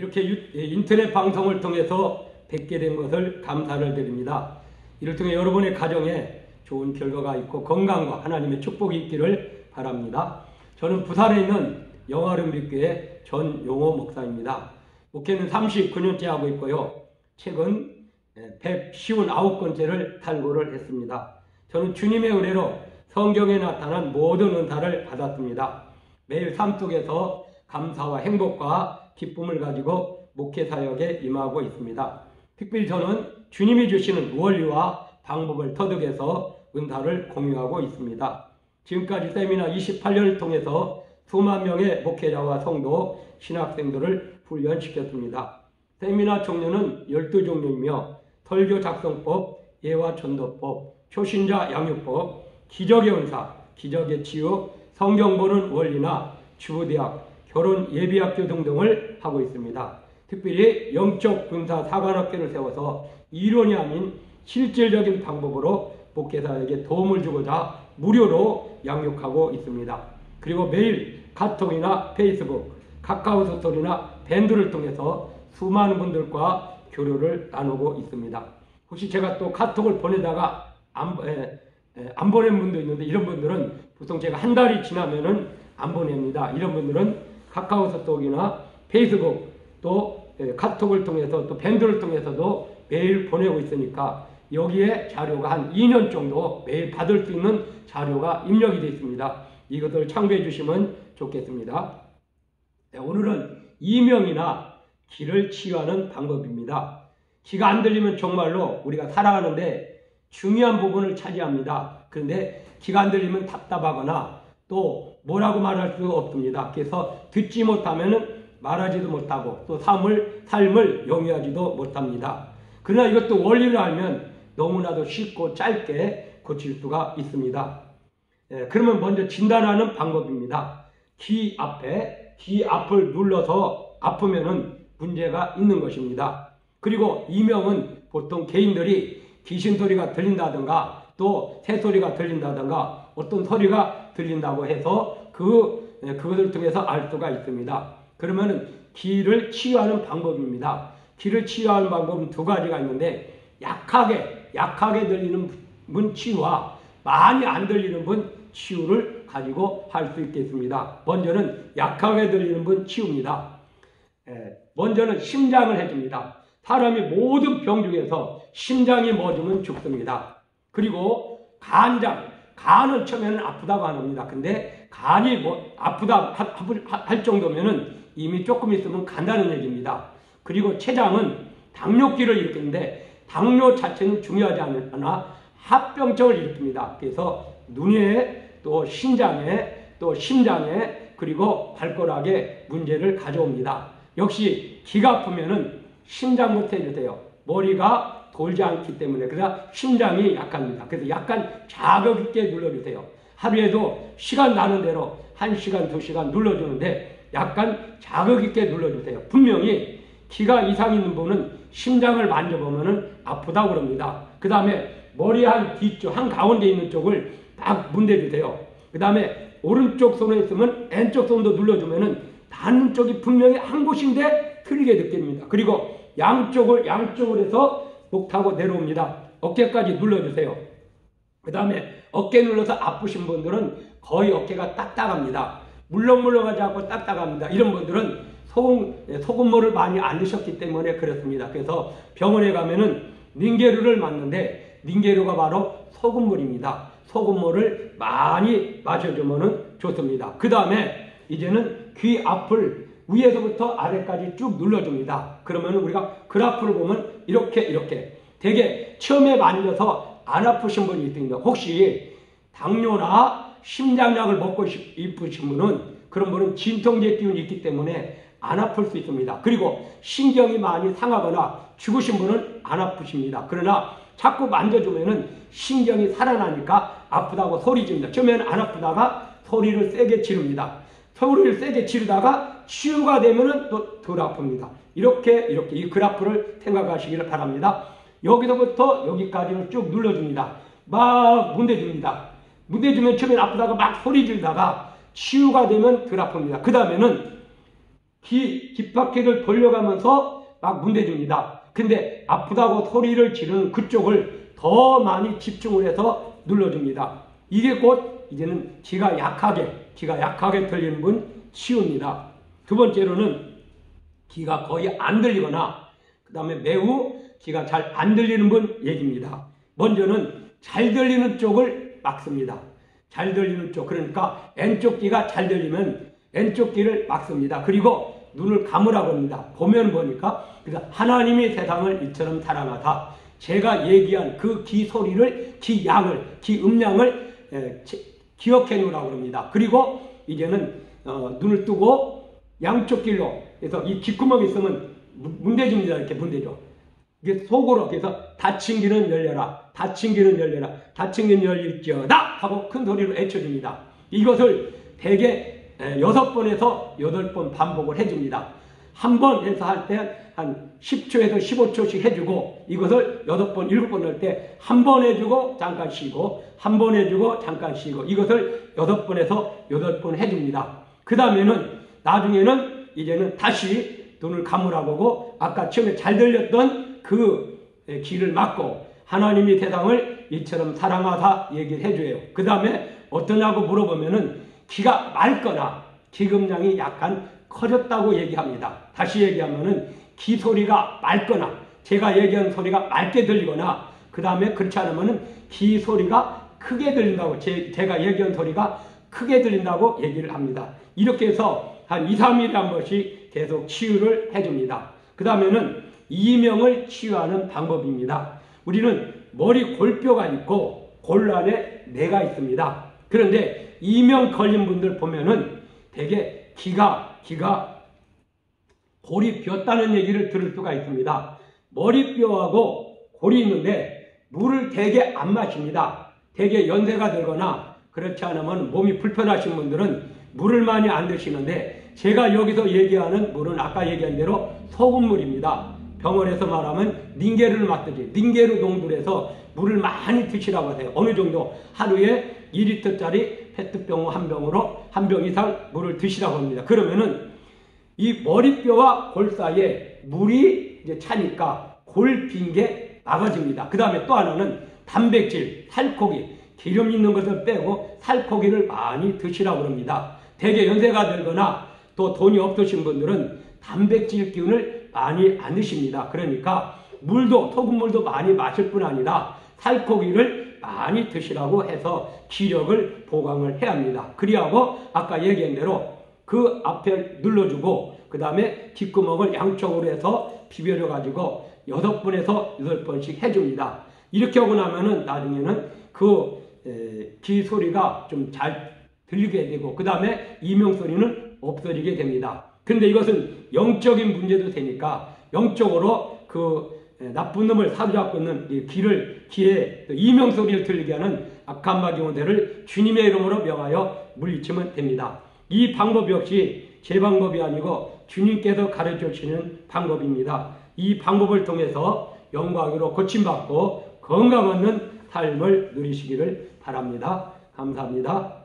이렇게 인터넷 방송을 통해서 뵙게 된 것을 감사를 드립니다. 이를 통해 여러분의 가정에 좋은 결과가 있고 건강과 하나님의 축복이 있기를 바랍니다. 저는 부산에 있는 영화름빛교회 전용호 목사입니다. 목회는 39년째 하고 있고요. 최근 159번째를 탈고를 했습니다. 저는 주님의 은혜로 성경에 나타난 모든 은사를 받았습니다. 매일 삶 속에서 감사와 행복과 기쁨을 가지고 목회 사역에 임하고 있습니다. 특별히 저는 주님이 주시는 원리와 방법을 터득해서 은사를 공유하고 있습니다. 지금까지 세미나 28년을 통해서 수만 명의 목회자와 성도, 신학생들을 훈련시켰습니다. 세미나 종류는 12종류이며 설교 작성법, 예화 전도법, 초신자 양육법, 기적의 은사, 기적의 치유, 성경 보는 원리나 주부대학, 결혼 예비학교 등등을 하고 있습니다. 특별히 영적 군사 사관학교를 세워서 이론이 아닌 실질적인 방법으로 목회자에게 도움을 주고자 무료로 양육하고 있습니다. 그리고 매일 카톡이나 페이스북, 카카오스토리나 밴드를 통해서 수많은 분들과 교류를 나누고 있습니다. 혹시 제가 또 카톡을 보내다가 안 보낸 분도 있는데 이런 분들은 보통 제가 한 달이 지나면은 안 보냅니다. 이런 분들은 카카오스톡이나 페이스북 또 카톡을 통해서 또 밴드를 통해서도 매일 보내고 있으니까 여기에 자료가 한 2년 정도 매일 받을 수 있는 자료가 입력이 되어 있습니다. 이것을 참고해 주시면 좋겠습니다. 오늘은 이명이나 귀를 치유하는 방법입니다. 귀가 안 들리면 정말로 우리가 살아가는데 중요한 부분을 차지합니다. 그런데 귀가 안 들리면 답답하거나 또 뭐라고 말할 수 없습니다. 그래서 듣지 못하면 말하지도 못하고 또 삶을 영위하지도 못합니다. 그러나 이것도 원리를 알면 너무나도 쉽고 짧게 고칠 수가 있습니다. 그러면 먼저 진단하는 방법입니다. 귀 앞을 눌러서 아프면은 문제가 있는 것입니다. 그리고 이명은 보통 개인들이 귀신 소리가 들린다든가 또 새소리가 들린다든가 어떤 소리가 들린다고 해서 그것을 통해서 알 수가 있습니다. 그러면은 귀를 치유하는 방법입니다. 귀를 치유하는 방법은 두 가지가 있는데 약하게 들리는 분 치유와 많이 안 들리는 분 치유를 가지고 할 수 있겠습니다. 먼저는 약하게 들리는 분 치유입니다. 먼저는 심장을 해줍니다. 사람이 모든 병 중에서 심장이 멎으면 죽습니다. 그리고 간은 처음에는 아프다고 안 합니다. 근데 간이 아프다 할 정도면은 이미 조금 있으면 간다는 얘기입니다. 그리고 췌장은 당뇨기를 일으키는데 당뇨 자체는 중요하지 않으나 합병증을 일으킵니다. 그래서 눈에 또 신장에 또 심장에 그리고 발가락에 문제를 가져옵니다. 역시 귀가 아프면은 심장부터 해주세요. 머리가 돌지 않기 때문에 그래서 심장이 약합니다. 그래서 약간 자극 있게 눌러주세요. 하루에도 시간 나는 대로 1시간, 2시간 눌러주는데 약간 자극 있게 눌러주세요. 분명히 귀가 이상 있는 분은 심장을 만져보면 아프다고 그럽니다. 그 다음에 머리 한 뒤쪽, 한 가운데 있는 쪽을 딱 문대주세요. 그 다음에 오른쪽 손에 있으면 왼쪽 손도 눌러주면은 닿는 쪽이 분명히 한 곳인데 틀리게 느낍니다. 그리고 양쪽을 해서 목 타고 내려옵니다. 어깨까지 눌러주세요. 그 다음에 어깨 눌러서 아프신 분들은 거의 어깨가 딱딱합니다. 물렁물렁하지 않고 딱딱합니다. 이런 분들은 소금물을 많이 안 드셨기 때문에 그렇습니다. 그래서 병원에 가면은 닌게르를 맞는데 닌게르가 바로 소금물입니다. 소금물을 많이 마셔주면 좋습니다. 그 다음에 이제는 귀 앞을 위에서부터 아래까지 쭉 눌러줍니다. 그러면 우리가 그래프를 보면 이렇게 되게 처음에 만져서 안 아프신 분이 있습니다. 혹시 당뇨나 심장약을 먹고 싶으신 분은 그런 분은 진통제 기운이 있기 때문에 안 아플 수 있습니다. 그리고 신경이 많이 상하거나 죽으신 분은 안 아프십니다. 그러나 자꾸 만져주면은 신경이 살아나니까 아프다고 소리 지릅니다. 처음에는 안 아프다가 소리를 세게 지릅니다. 소리를 세게 지르다가 치유가 되면은 또 덜 아픕니다. 이렇게 이 그래프를 생각하시기를 바랍니다. 여기서부터 여기까지를 쭉 눌러줍니다. 막 문대줍니다. 문대주면 처음엔 아프다가 막 소리 지르다가 치유가 되면 덜 아픕니다. 그 다음에는 귓바퀴를 돌려가면서 막 문대줍니다. 근데 아프다고 소리를 지르는 그쪽을 더 많이 집중을 해서 눌러줍니다. 이게 곧 이제는 귀가 약하게 들리는 분 치유입니다. 두 번째로는 귀가 거의 안 들리거나 그 다음에 매우 귀가 잘 안 들리는 분 얘기입니다. 먼저는 잘 들리는 쪽을 막습니다. 잘 들리는 쪽, 그러니까 왼쪽 귀가 잘 들리면 왼쪽 귀를 막습니다. 그리고 눈을 감으라고 합니다. 보면 보니까 그래서 하나님이 세상을 이처럼 사랑하다. 제가 얘기한 그 귀 소리를, 귀 양을, 귀 음량을 기억해 놓으라고 합니다. 그리고 이제는 눈을 뜨고 양쪽 귀로, 그래서 이 귓구멍이 있으면 문대줍니다. 이렇게 문대줘. 이게 속으로, 그래서 닫힌 귀는 열려라, 닫힌 귀는 열려라, 닫힌 귀는 열릴지어다 하고 큰 소리로 외쳐줍니다. 이것을 대개 6번에서 8번 반복을 해줍니다. 한 번 해서 할 때 한 10초에서 15초씩 해주고, 이것을 6번, 7번 할 때 한 번 해주고 잠깐 쉬고, 한 번 해주고 잠깐 쉬고, 이것을 6번에서 8번 해줍니다. 그 다음에는 나중에는 이제는 다시 눈을 감으라고 하고, 아까 처음에 잘 들렸던 그 귀를 막고 하나님이 세상을 이처럼 사랑하사 얘기를 해줘요. 그 다음에 어떠냐고 물어보면은 귀가 맑거나 귀음량이 약간 커졌다고 얘기합니다. 다시 얘기하면은 귀 소리가 맑거나 제가 얘기한 소리가 맑게 들리거나, 그 다음에 그렇지 않으면은 귀 소리가 크게 들린다고, 제가 얘기한 소리가 크게 들린다고 얘기를 합니다. 이렇게 해서 한 2, 3일에 한 번씩 계속 치유를 해줍니다. 그 다음에는 이명을 치유하는 방법입니다. 우리는 머리 골뼈가 있고 골 안에 뇌가 있습니다. 그런데 이명 걸린 분들 보면은 되게 귀가 골이 비었다는 얘기를 들을 수가 있습니다. 머리뼈하고 골이 있는데 물을 되게 안 마십니다. 되게 연세가 들거나 그렇지 않으면 몸이 불편하신 분들은 물을 많이 안 드시는데, 제가 여기서 얘기하는 물은 아까 얘기한 대로 소금물입니다. 병원에서 말하면 닌게르를 맞듯이 닌게르 농도에서 물을 많이 드시라고 하세요. 어느 정도 하루에 2리터짜리 페트병 한 병 이상 물을 드시라고 합니다. 그러면은 이 머리뼈와 골 사이에 물이 이제 차니까 골 빈 게 막아집니다. 그 다음에 또 하나는 단백질, 살코기, 기름 있는 것을 빼고 살코기를 많이 드시라고 합니다. 대개 연세가 들거나 또 돈이 없으신 분들은 단백질 기운을 많이 안 드십니다. 그러니까 물도, 소금물도 많이 마실 뿐 아니라 살코기를 많이 드시라고 해서 기력을 보강을 해야 합니다. 그리하고 아까 얘기한 대로 그 앞에 눌러주고 그 다음에 귓구멍을 양쪽으로 해서 비벼려 가지고 6번에서 8번씩 해줍니다. 이렇게 하고 나면은 나중에는 귀 소리가 좀 잘 들리게 되고 그 다음에 이명 소리는 없어지게 됩니다. 근데 이것은 영적인 문제도 되니까 영적으로 나쁜 놈을 사로잡고 있는 귀에 이명 소리를 들리게 하는 악한 마귀원들을 주님의 이름으로 명하여 물리치면 됩니다. 이 방법 역시 제 방법이 아니고 주님께서 가르쳐 주시는 방법입니다. 이 방법을 통해서 영광으로 고침받고 건강 없는 삶을 누리시기를 바랍니다. 감사합니다.